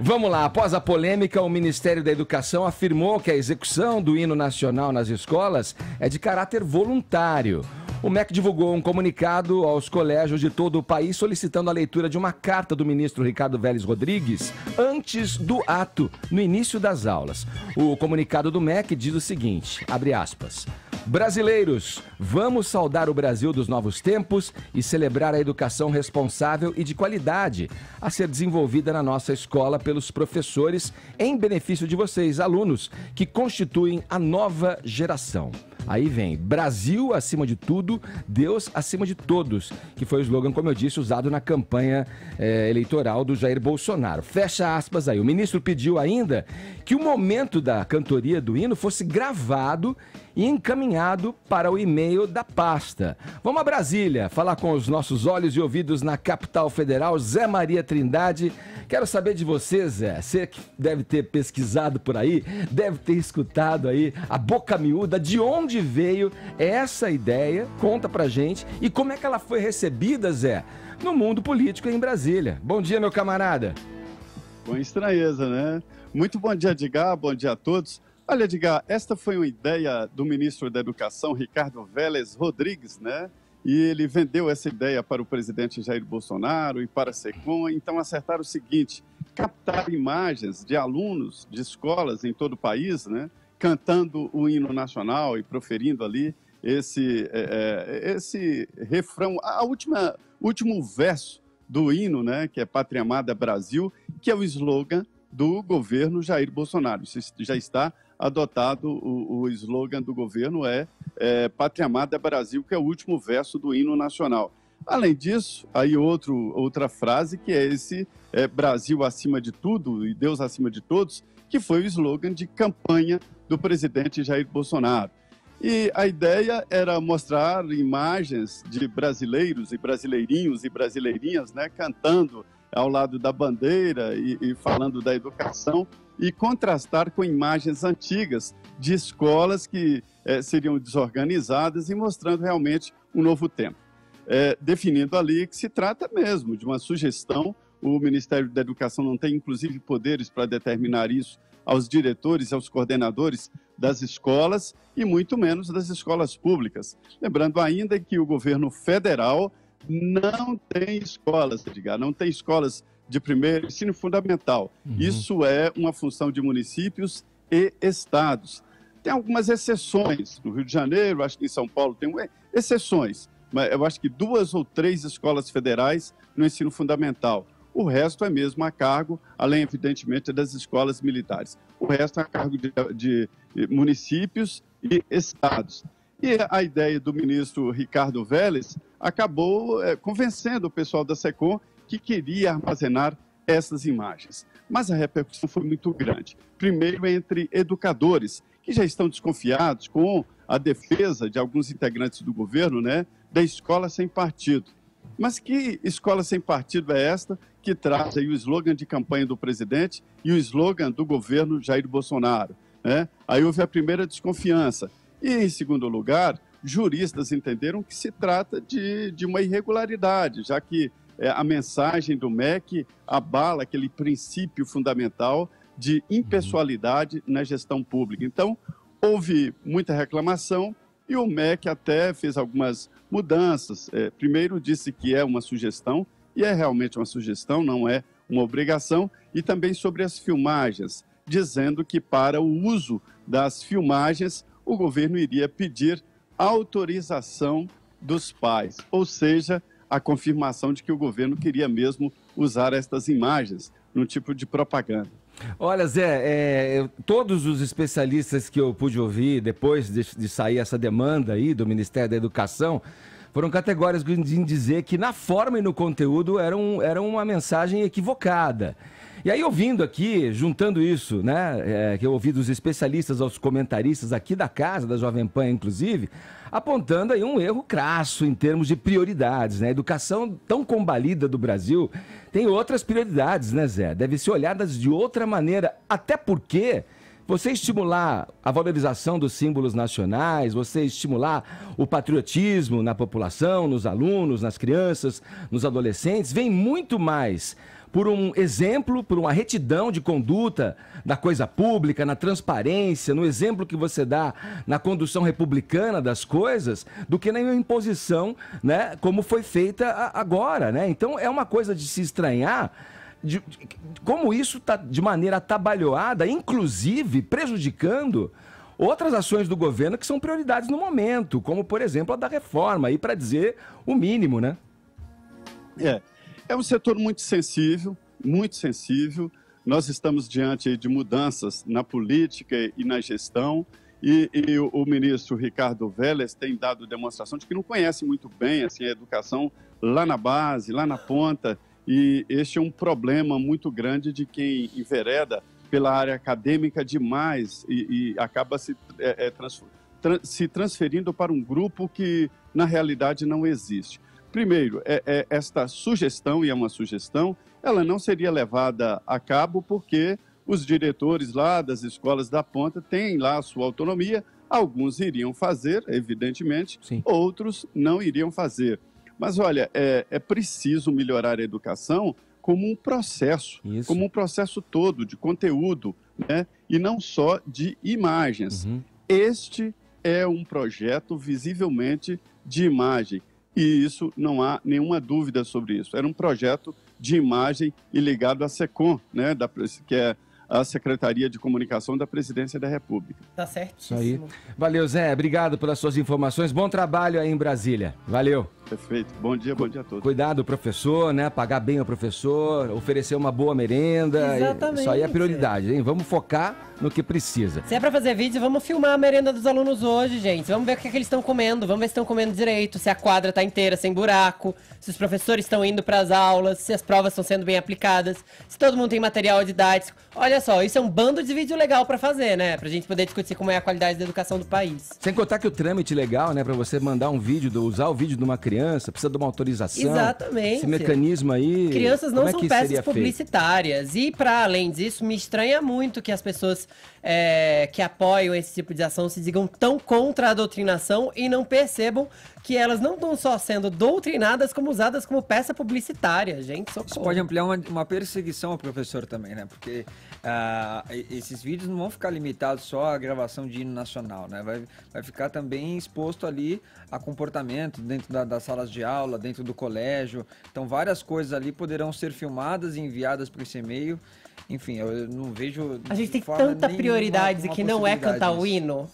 Vamos lá, após a polêmica, o Ministério da Educação afirmou que a execução do hino nacional nas escolas é de caráter voluntário. O MEC divulgou um comunicado aos colégios de todo o país solicitando a leitura de uma carta do ministro Ricardo Vélez Rodrigues antes do ato, no início das aulas. O comunicado do MEC diz o seguinte, abre aspas, brasileiros, vamos saudar o Brasil dos novos tempos e celebrar a educação responsável e de qualidade a ser desenvolvida na nossa escola pelos professores em benefício de vocês, alunos, que constituem a nova geração. Aí vem, Brasil acima de tudo, Deus acima de todos, que foi o slogan, como eu disse, usado na campanha eleitoral do Jair Bolsonaro. Fecha aspas aí. O ministro pediu ainda que o momento da cantoria do hino fosse gravado e encaminhado para o e-mail da pasta. Vamos a Brasília, falar com os nossos olhos e ouvidos na capital federal, Zé Maria Trindade. Quero saber de você, Zé. Você que deve ter pesquisado por aí, deve ter escutado aí a boca miúda, de onde veio essa ideia? Conta pra gente. E como é que ela foi recebida, Zé, no mundo político em Brasília? Bom dia, meu camarada. Com estranheza, né? Muito bom dia, Edgar. Bom dia a todos. Olha, Edgar, esta foi uma ideia do ministro da Educação, Ricardo Vélez Rodrigues, né? E ele vendeu essa ideia para o presidente Jair Bolsonaro e para a SECOM. Então, acertaram o seguinte, captar imagens de alunos de escolas em todo o país, né? Cantando o hino nacional e proferindo ali esse refrão, último verso do hino, né? Que é Pátria Amada Brasil, que é o slogan do governo Jair Bolsonaro. Isso já está adotado, o slogan do governo é Pátria Amada Brasil, que é o último verso do hino nacional. Além disso, aí outra frase que é esse Brasil acima de tudo e Deus acima de todos, que foi o slogan de campanha do presidente Jair Bolsonaro. E a ideia era mostrar imagens de brasileiros e brasileirinhos e brasileirinhas, né, cantando ao lado da bandeira e falando da educação, e contrastar com imagens antigas de escolas que seriam desorganizadas e mostrando realmente um novo tempo. Definindo ali que se trata mesmo de uma sugestão, o Ministério da Educação não tem inclusive poderes para determinar isso aos diretores e aos coordenadores das escolas e muito menos das escolas públicas. Lembrando ainda que o governo federal não tem escolas, Edgar, não tem escolas de primeiro ensino fundamental. Isso é uma função de municípios e estados. Tem algumas exceções, no Rio de Janeiro, acho que em São Paulo tem exceções, mas eu acho que 2 ou 3 escolas federais no ensino fundamental. O resto é mesmo a cargo, além, evidentemente, das escolas militares. O resto é a cargo de municípios e estados. E a ideia do ministro Ricardo Vélez acabou convencendo o pessoal da SECOM que queria armazenar essas imagens. Mas a repercussão foi muito grande. Primeiro, entre educadores, que já estão desconfiados com a defesa de alguns integrantes do governo, né, da escola sem partido. Mas que escola sem partido é esta que traz aí o slogan de campanha do presidente e o slogan do governo Jair Bolsonaro, né? Aí houve a primeira desconfiança. E, em segundo lugar, juristas entenderam que se trata de uma irregularidade, já que a mensagem do MEC abala aquele princípio fundamental de impessoalidade na gestão pública. Então, houve muita reclamação e o MEC até fez algumas mudanças. Primeiro, disse que é uma sugestão, e é realmente uma sugestão, não é uma obrigação, e também sobre as filmagens, dizendo que para o uso das filmagens, o governo iria pedir autorização dos pais, ou seja, a confirmação de que o governo queria mesmo usar estas imagens num tipo de propaganda. Olha, Zé, todos os especialistas que eu pude ouvir depois de sair essa demanda aí do Ministério da Educação foram categóricos em dizer que na forma e no conteúdo era uma mensagem equivocada. E aí, ouvindo aqui, juntando isso, né, que eu ouvi dos especialistas aos comentaristas aqui da casa, da Jovem Pan, inclusive, apontando aí um erro crasso em termos de prioridades, né? A educação tão combalida do Brasil tem outras prioridades, né, Zé? Devem ser olhadas de outra maneira, até porque você estimular a valorização dos símbolos nacionais, você estimular o patriotismo na população, nos alunos, nas crianças, nos adolescentes, vem muito mais por um exemplo, por uma retidão de conduta da coisa pública, na transparência, no exemplo que você dá na condução republicana das coisas, do que na imposição, né, como foi feita agora, né? Então é uma coisa de se estranhar como isso está de maneira atabalhoada, inclusive prejudicando outras ações do governo que são prioridades no momento, como, por exemplo, a da reforma, aí para dizer o mínimo, né? É um setor muito sensível, muito sensível. Nós estamos diante de mudanças na política e na gestão, e o ministro Ricardo Vélez tem dado demonstração de que não conhece muito bem assim, a educação lá na base, lá na ponta, e este é um problema muito grande de quem envereda pela área acadêmica demais e acaba se transferindo para um grupo que, na realidade, não existe. Primeiro, esta sugestão, e é uma sugestão, ela não seria levada a cabo porque os diretores lá das escolas da ponta têm lá a sua autonomia, alguns iriam fazer, evidentemente, sim, outros não iriam fazer. Mas, olha, é preciso melhorar a educação como um processo, como um processo todo de conteúdo, né? E não só de imagens. Uhum. Este é um projeto visivelmente de imagem. E isso, não há nenhuma dúvida sobre isso. Era um projeto de imagem e ligado à SECOM, né, que é a Secretaria de Comunicação da Presidência da República. Tá certo. Isso aí. Valeu, Zé. Obrigado pelas suas informações. Bom trabalho aí em Brasília. Valeu. Perfeito. Bom dia a todos. Cuidado, professor, né? Pagar bem o professor, oferecer uma boa merenda. Exatamente. Isso aí é prioridade, hein? Vamos focar no que precisa. Se é pra fazer vídeo, vamos filmar a merenda dos alunos hoje, gente. Vamos ver o que eles estão comendo. Vamos ver se estão comendo direito, se a quadra tá inteira, sem buraco, se os professores estão indo pras aulas, se as provas estão sendo bem aplicadas, se todo mundo tem material didático. Olha só, isso é um bando de vídeo legal pra fazer, né? Pra gente poder discutir como é a qualidade da educação do país. Sem contar que o trâmite legal, né? Pra você mandar um vídeo, usar o vídeo de uma criança, precisa de uma autorização. Exatamente. Esse mecanismo aí... Crianças não são peças publicitárias. E pra além disso, me estranha muito que as pessoas que apoiam esse tipo de ação se digam tão contra a doutrinação e não percebam que elas não estão só sendo doutrinadas, como usadas como peça publicitária, gente, socorro. Isso pode ampliar uma perseguição ao professor também, né? Porque esses vídeos não vão ficar limitados só à gravação de hino nacional, né? Vai ficar também exposto ali a comportamento dentro das salas de aula, dentro do colégio. Então, várias coisas ali poderão ser filmadas e enviadas por esse e-mail. Enfim, eu não vejo... A gente tem tanta prioridade que não é cantar o hino.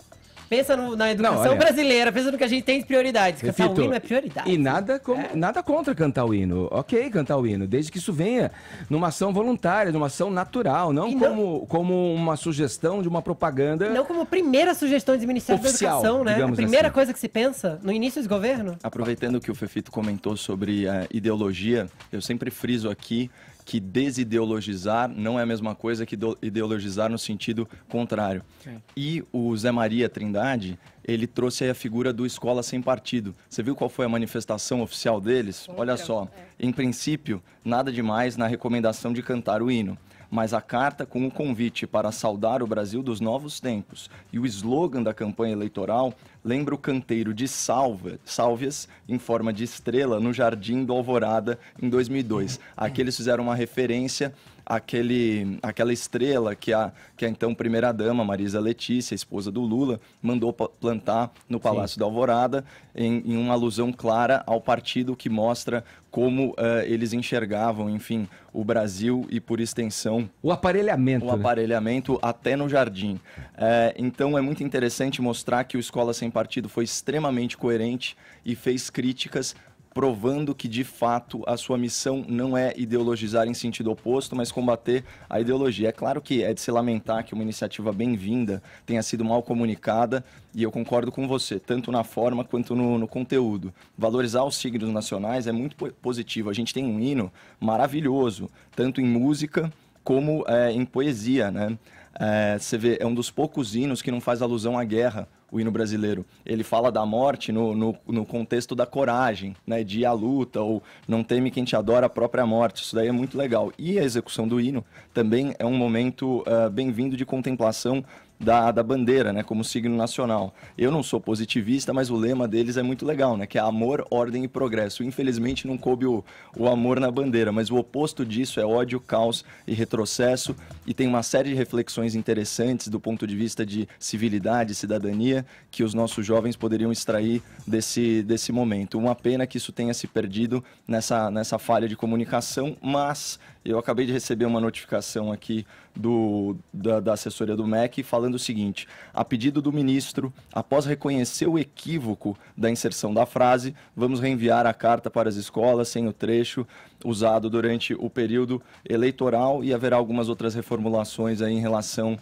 Pensa na educação brasileira, pensa no que a gente tem de prioridades. Cantar o hino é prioridade. E nada contra cantar o hino. Ok, cantar o hino, desde que isso venha numa ação voluntária, numa ação natural, não como uma sugestão de uma propaganda. Não como primeira sugestão do Ministério oficial, da Educação, né? A primeira assim. coisa que se pensa no início desse governo. Aproveitando que o Fefito comentou sobre ideologia, eu sempre friso aqui que desideologizar não é a mesma coisa que ideologizar no sentido contrário. Sim. E o Zé Maria Trindade, ele trouxe aí a figura do Escola Sem Partido. Você viu qual foi a manifestação oficial deles? Olha só, em princípio, nada demais na recomendação de cantar o hino, mas a carta com o convite para saudar o Brasil dos novos tempos e o slogan da campanha eleitoral lembra o canteiro de sálvias em forma de estrela no Jardim do Alvorada em 2002. Aqui eles fizeram uma referência àquela estrela que a então primeira-dama, Marisa Letícia, esposa do Lula, mandou plantar no Palácio da Alvorada, em uma alusão clara ao partido que mostra como eles enxergavam, enfim, o Brasil e, por extensão... O aparelhamento. O aparelhamento até no jardim. Então, é muito interessante mostrar que o Escola Sem Partido foi extremamente coerente e fez críticas provando que, de fato, a sua missão não é ideologizar em sentido oposto, mas combater a ideologia. É claro que é de se lamentar que uma iniciativa bem-vinda tenha sido mal comunicada, e eu concordo com você, tanto na forma quanto no conteúdo. Valorizar os signos nacionais é muito positivo. A gente tem um hino maravilhoso, tanto em música como em poesia, né? Você vê, é um dos poucos hinos que não faz alusão à guerra, o hino brasileiro. Ele fala da morte no contexto da coragem, né, de ir à luta, ou não teme quem te adora a própria morte. Isso daí é muito legal. E a execução do hino também é um momento bem-vindo de contemplação da bandeira, né, como signo nacional. Eu não sou positivista, mas o lema deles é muito legal, né, que é amor, ordem e progresso. Infelizmente não coube o amor na bandeira, mas o oposto disso é ódio, caos e retrocesso, e tem uma série de reflexões interessantes do ponto de vista de civilidade e cidadania que os nossos jovens poderiam extrair desse momento. Uma pena que isso tenha se perdido nessa falha de comunicação, mas eu acabei de receber uma notificação aqui da assessoria do MEC falando o seguinte: a pedido do ministro, após reconhecer o equívoco da inserção da frase, vamos reenviar a carta para as escolas sem o trecho usado durante o período eleitoral, e haverá algumas outras reformulações aí em relação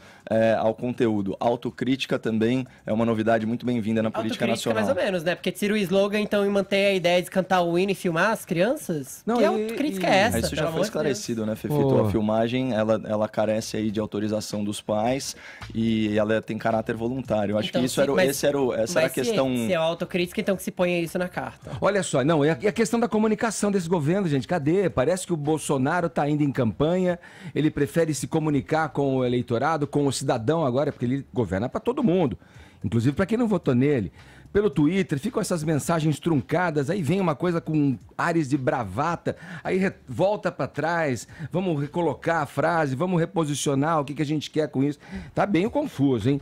ao conteúdo. Autocrítica também é uma novidade muito bem-vinda na política nacional. Mais ou menos, né? Porque tira o slogan, então, e mantém a ideia de cantar o hino e filmar as crianças? Não, que autocrítica é essa? Isso já foi esclarecido, né, Fefito? A filmagem, ela carece aí de autorização dos pais e ela tem caráter voluntário. Eu acho então, que essa era a questão... Se é autocrítica, então que se ponha isso na carta. Olha só, não, e a questão da comunicação desse governo, gente, cadê? Parece que o Bolsonaro está indo em campanha, ele prefere se comunicar com o eleitorado, com o cidadão agora, porque ele governa para todo mundo, inclusive para quem não votou nele. Pelo Twitter, ficam essas mensagens truncadas, aí vem uma coisa com ares de bravata, aí volta para trás, vamos recolocar a frase, vamos reposicionar o que a gente quer com isso. Tá bem confuso, hein?